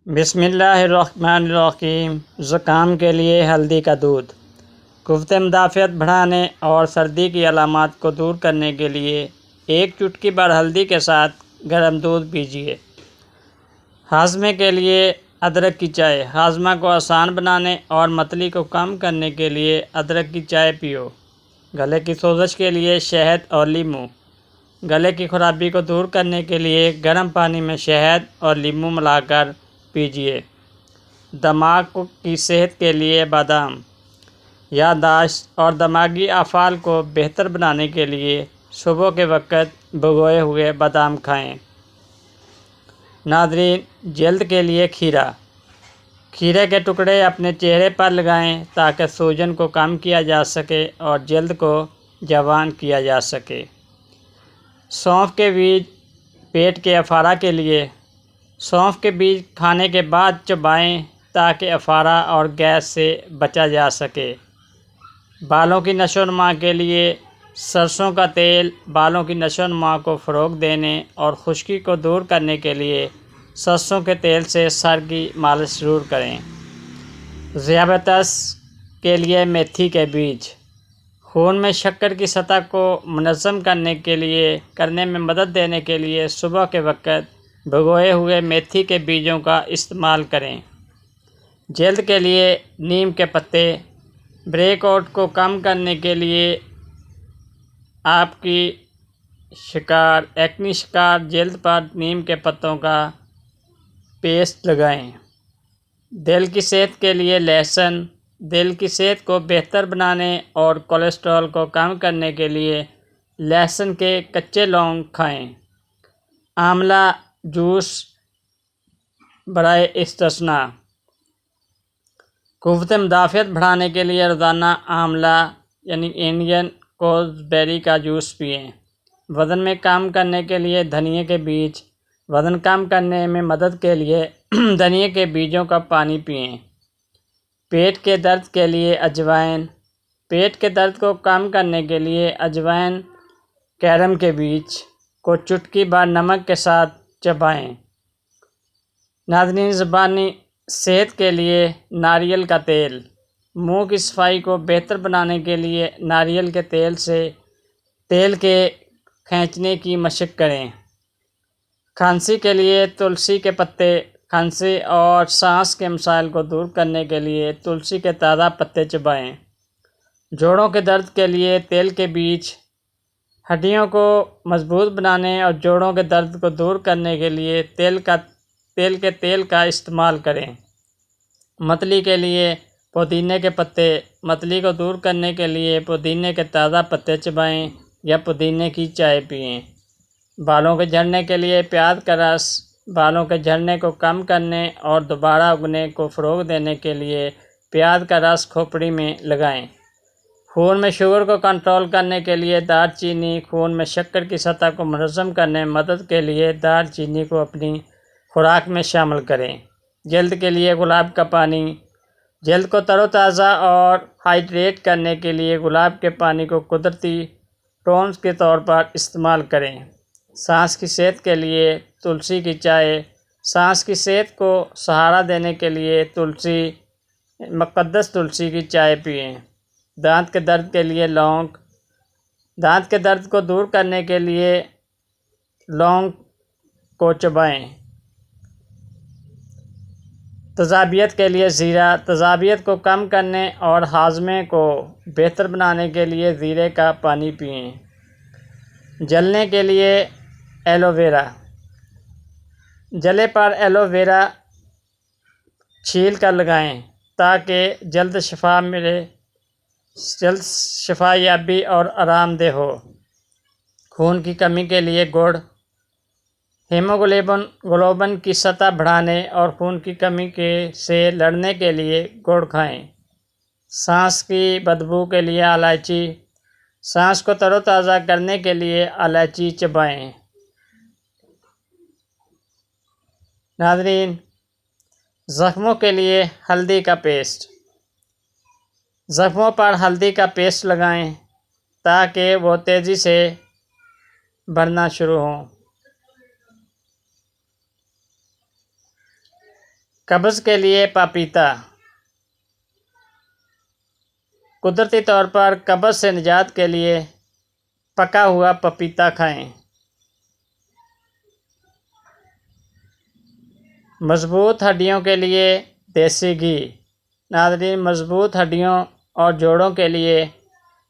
بسم اللہ الرحمن الرحیم۔ زکام کے لیے ہلدی کا دودھ۔ قوت مدافعت بڑھانے اور سردی کی علامات کو دور کرنے کے لیے ایک چٹکی بھر ہلدی کے ساتھ گرم دودھ پیجیے۔ ہاضمے کے لیے ادرک کی چائے۔ ہاضمہ کو آسان بنانے اور متلی کو کم کرنے کے لیے ادرک کی چائے پیو۔ گلے کی سوزش کے لیے شہد اور لیموں۔ گلے کی خرابی کو دور کرنے کے لیے گرم پانی میں شہد اور لیموں ملا کر پیجیے۔ دماغ کی صحت کے لیے بادام۔ یادداشت اور دماغی افعال کو بہتر بنانے کے لیے صبح کے وقت بھگوئے ہوئے بادام کھائیں۔ ناظرین، جلد کے لیے کھیرا۔ کھیرے کے ٹکڑے اپنے چہرے پر لگائیں تاکہ سوجن کو کم کیا جا سکے اور جلد کو جوان کیا جا سکے۔ سونف کے بیج پیٹ کے افارہ کے لیے۔ سونف کے بیج کھانے کے بعد چبائیں تاکہ افارہ اور گیس سے بچا جا سکے۔ بالوں کی نشو و نما کے لیے سرسوں کا تیل۔ بالوں کی نشو و نما کو فروغ دینے اور خشکی کو دور کرنے کے لیے سرسوں کے تیل سے سر کی مالش ضرور کریں۔ ذیابیطس کے لیے میتھی کے بیج۔ خون میں شکر کی سطح کو منظم کرنے میں مدد دینے کے لیے صبح کے وقت بھگوئے ہوئے میتھی کے بیجوں کا استعمال کریں۔ جلد کے لیے نیم کے پتے۔ بریک آؤٹ کو کم کرنے کے لیے آپ کی ایکنی شکار جلد پر نیم کے پتوں کا پیسٹ لگائیں۔ دل کی صحت کے لیے لہسن۔ دل کی صحت کو بہتر بنانے اور کولیسٹرول کو کم کرنے کے لیے لہسن کے کچے لونگ کھائیں۔ آملہ جوس برائے استثناء۔ قوت مدافعت بڑھانے کے لیے روزانہ آملہ انڈین گوزبیری کا جوس پئیں۔ وزن میں کم کرنے کے لیے دھنیا کے بیج۔ وزن کم کرنے میں مدد کے لیے دھنیا کے بیجوں کا پانی پئیں۔ پیٹ کے درد کے لیے اجوائن۔ پیٹ کے درد کو کم کرنے کے لیے اجوائن کیرم کے بیج کو چٹکی بھر نمک کے ساتھ چبائیں۔ ناظرین، زبانی صحت کے لیے ناریل کا تیل۔ منہ کی صفائی کو بہتر بنانے کے لیے ناریل کے تیل کے کھینچنے کی مشق کریں۔ کھانسی کے لیے تلسی کے پتے۔ کھانسی اور سانس کے مسائل کو دور کرنے کے لیے تلسی کے تازہ پتے چبائیں۔ جوڑوں کے درد کے لیے تیل کے بیج۔ ہڈیوں کو مضبوط بنانے اور جوڑوں کے درد کو دور کرنے کے لیے تیل کا استعمال کریں۔ متلی کے لیے پودینے کے پتے۔ متلی کو دور کرنے کے لیے پودینے کے تازہ پتے چبائیں یا پودینے کی چائے پئیں۔ بالوں کے جھڑنے کے لیے پیاز کا رس۔ بالوں کے جھڑنے کو کم کرنے اور دوبارہ اگنے کو فروغ دینے کے لیے پیاز کا رس کھوپڑی میں لگائیں۔ خون میں شوگر کو کنٹرول کرنے کے لیے دار چینی۔ خون میں شکر کی سطح کو منظم کرنے میں مدد کے لیے دار چینی کو اپنی خوراک میں شامل کریں۔ جلد کے لیے گلاب کا پانی۔ جلد کو تر و تازہ اور ہائیڈریٹ کرنے کے لیے گلاب کے پانی کو قدرتی ٹونر کے طور پر استعمال کریں۔ سانس کی صحت کے لیے تلسی کی چائے۔ سانس کی صحت کو سہارا دینے کے لیے مقدس تلسی کی چائے پئیں۔ دانت کے درد کے لیے لونگ۔ دانت کے درد کو دور کرنے کے لیے لونگ کو چبائیں۔ تیزابیت کے لیے زیرہ۔ تیزابیت کو کم کرنے اور ہاضمے کو بہتر بنانے کے لیے زیرے کا پانی پئیں۔ جلنے کے لیے ایلو ویرا۔ جلے پر ایلو ویرا چھیل کر لگائیں تاکہ جلد شفا یابی اور آرام دہ ہو۔ خون کی کمی کے لیے گڑ۔ ہیموگلوبن کی سطح بڑھانے اور خون کی کمی سے لڑنے کے لیے گڑ کھائیں۔ سانس کی بدبو کے لیے الائچی۔ سانس کو تر و تازہ کرنے کے لیے الائچی چبائیں۔ ناظرین، زخموں کے لیے ہلدی کا پیسٹ۔ زخموں پر ہلدی کا پیسٹ لگائیں تاکہ وہ تیزی سے بھرنا شروع ہوں۔ قبض کے لیے پپیتا۔ قدرتی طور پر قبض سے نجات کے لیے پکا ہوا پپیتا کھائیں۔ مضبوط ہڈیوں کے لیے دیسی گھی۔ ناظرین، مضبوط ہڈیوں اور جوڑوں کے لیے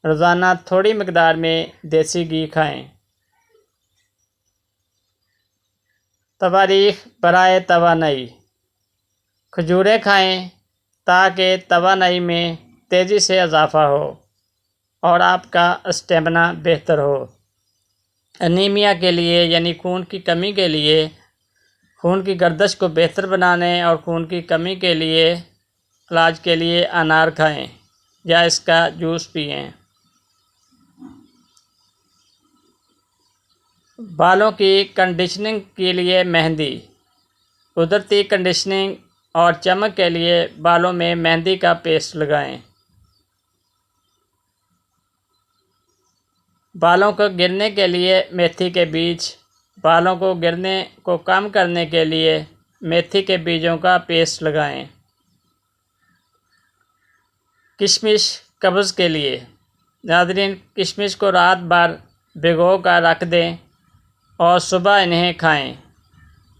روزانہ تھوڑی مقدار میں دیسی گھی کھائیں۔ تواریخ برائے توانائی۔ کھجوریں کھائیں تاکہ توانائی میں تیزی سے اضافہ ہو اور آپ کا اسٹیمنا بہتر ہو۔ انیمیا کے لیے یعنی خون کی کمی کے لیے، خون کی گردش کو بہتر بنانے اور خون کی کمی کے لیے علاج کے لیے انار کھائیں یا اس کا جوس پئیں۔ بالوں کی کنڈیشننگ کے لیے مہندی۔ قدرتی کنڈیشننگ اور چمک کے لیے بالوں میں مہندی کا پیسٹ لگائیں۔ بالوں کو گرنے کے لیے میتھی کے بیج۔ بالوں کو گرنے کو کم کرنے کے لیے میتھی کے بیجوں کا پیسٹ لگائیں۔ کشمش قبض کے لیے۔ ناظرین، کشمش کو رات بھر بھگو کر رکھ دیں اور صبح انہیں کھائیں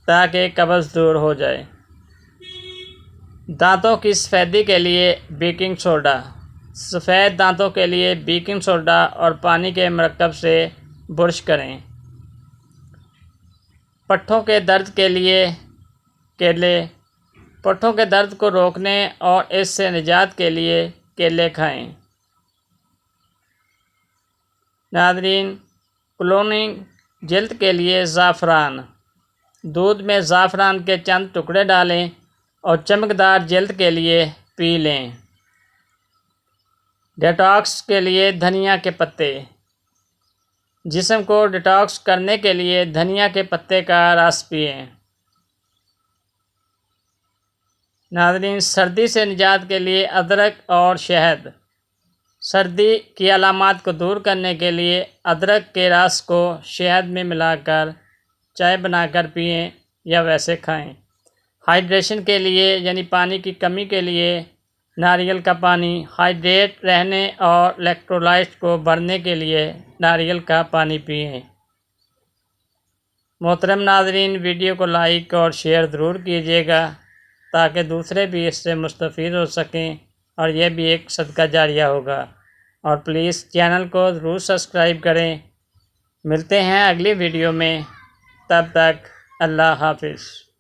تاکہ قبض دور ہو جائے۔ دانتوں کی سفیدی کے لیے بیکنگ سوڈا۔ سفید دانتوں کے لیے بیکنگ سوڈا اور پانی کے مرکب سے برش کریں۔ پٹھوں کے درد کے لیے کیلے۔ پٹھوں کے درد کو روکنے اور اس سے نجات کے لیے کیلے کھائیں۔ ناظرین، کلوننگ جلد کے لیے زعفران۔ دودھ میں زعفران کے چند ٹکڑے ڈالیں اور چمکدار جلد کے لیے پی لیں۔ ڈیٹاکس کے لیے دھنیا کے پتے۔ جسم کو ڈیٹاکس کرنے کے لیے دھنیا کے پتے کا رس پئیں۔ ناظرین، سردی سے نجات کے لیے ادرک اور شہد۔ سردی کی علامات کو دور کرنے کے لیے ادرک کے رس کو شہد میں ملا کر چائے بنا کر پئیں یا ویسے کھائیں۔ ہائیڈریشن کے لیے یعنی پانی کی کمی کے لیے ناریل کا پانی۔ ہائیڈریٹ رہنے اور الیکٹرولائٹ کو بھرنے کے لیے ناریل کا پانی پئیں۔ محترم ناظرین، ویڈیو کو لائک اور شیئر ضرور کیجیے گا تاکہ دوسرے بھی اس سے مستفید ہو سکیں اور یہ بھی ایک صدقہ جاریہ ہوگا۔ اور پلیز چینل کو ضرور سبسکرائب کریں۔ ملتے ہیں اگلی ویڈیو میں، تب تک اللہ حافظ۔